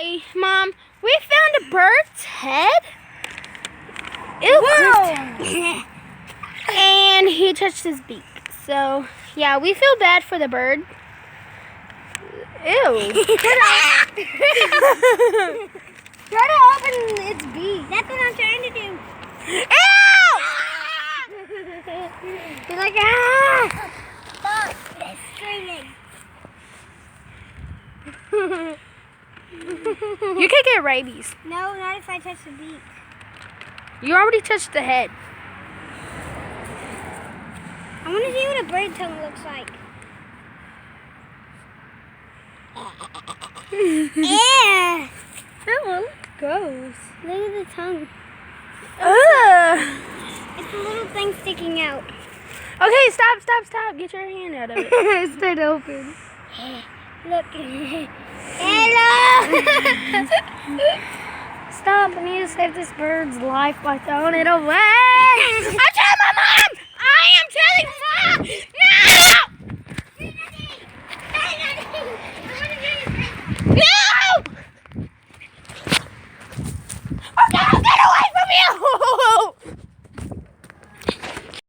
Hey, Mom, we found a bird's head. Whoa! And he touched his beak. So, yeah, we feel bad for the bird. Ew. Try to open its beak. That's what I'm trying to do. Ew! He's like, ah! Stop. It's screaming. You could get rabies. No, not if I touch the beak. You already touched the head. I want to see what a bird tongue looks like. Yeah. That one looks gross. Look at the tongue. Ugh. It's a little thing sticking out. Okay, stop. Get your hand out of it. It's start open. Look. Hello. Stop, I need to save this bird's life by throwing it away. I'm telling my mom! I am telling mom!